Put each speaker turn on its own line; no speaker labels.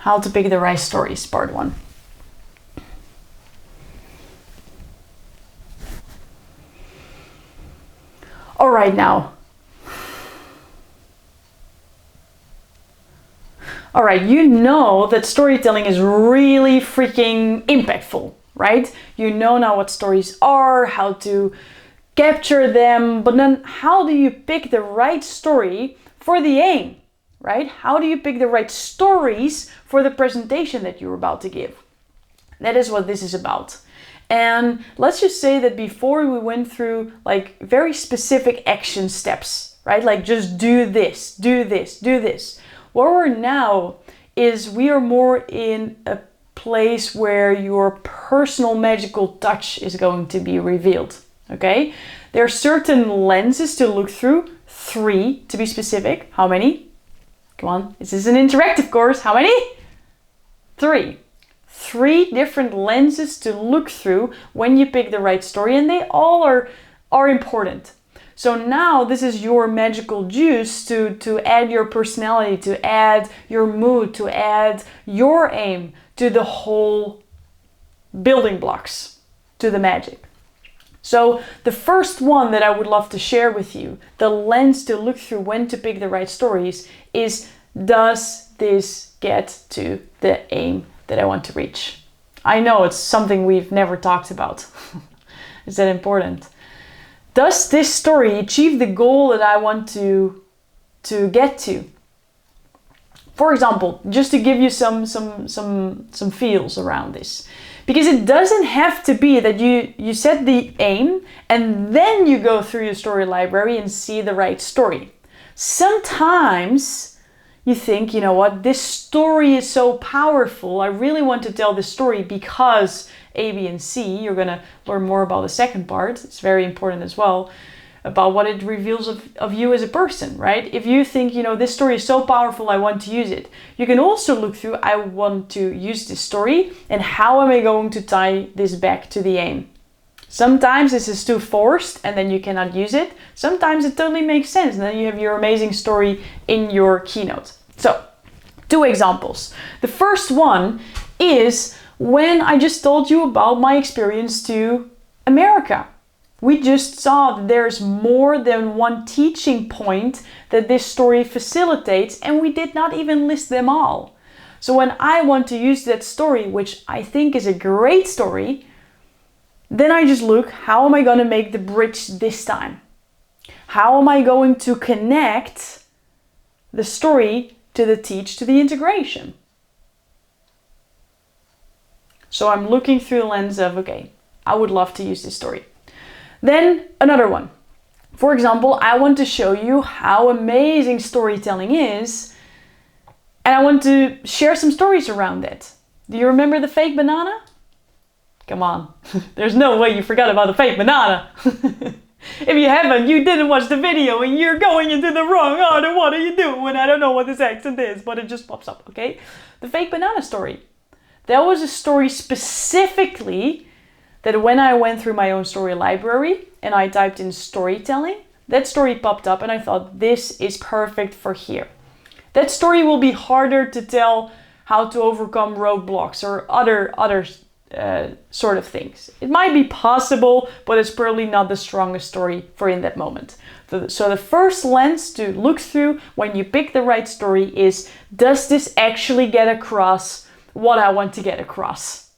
How to pick the right stories, part 1. All right, now. All right, you know that storytelling is really freaking impactful, right? You know now what stories are, how to capture them, but then how do you pick the right story for the aim, right? How do you pick the right stories for the presentation that you're about to give? That is what this is about. And let's just say that before we went through like very specific action steps, right? Like just do this, do this, do this. Where we're now is we are more in a place where your personal magical touch is going to be revealed, okay? There are certain lenses to look through, 3 to be specific. How many? Come on, this is an interactive course. How many? 3. 3 different lenses to look through when you pick the right story, and they all are important. So now this is your magical juice to add your personality, to add your mood, to add your aim to the whole building blocks, to the magic. So the first one that I would love to share with you, the lens to look through when to pick the right stories, is, does this get to the aim that I want to reach? I know it's something we've never talked about. Is that important? Does this story achieve the goal that I want to get to? For example, just to give you some feels around this. Because it doesn't have to be that you set the aim and then you go through your story library and see the right story. Sometimes you think, you know what, this story is so powerful. I really want to tell this story because A, B, and C. You're going to learn more about the second part. It's very important as well, about what it reveals of you as a person, right? If you think, you know, this story is so powerful, I want to use it. You can also look through, I want to use this story, and how am I going to tie this back to the aim? Sometimes this is too forced and then you cannot use it. Sometimes it totally makes sense and then you have your amazing story in your keynote. So, 2 examples. The first one is when I just told you about my experience to America. We just saw that there's more than one teaching point that this story facilitates, and we did not even list them all. So when I want to use that story, which I think is a great story, then I just look, how am I going to make the bridge this time? How am I going to connect the story to the teach, to the integration? So I'm looking through the lens of, okay, I would love to use this story. Then another one. For example, I want to show you how amazing storytelling is, and I want to share some stories around it. Do you remember the fake banana? Come on, there's no way you forgot about the fake banana. If you haven't, you didn't watch the video and you're going into the wrong order. What are you doing? I don't know what this accent is, but it just pops up, okay? The fake banana story. That was a story specifically that when I went through my own story library and I typed in storytelling, that story popped up and I thought, this is perfect for here. That story will be harder to tell how to overcome roadblocks or other sort of things. It might be possible, but it's probably not the strongest story for in that moment. So the first lens to look through when you pick the right story is, does this actually get across what I want to get across?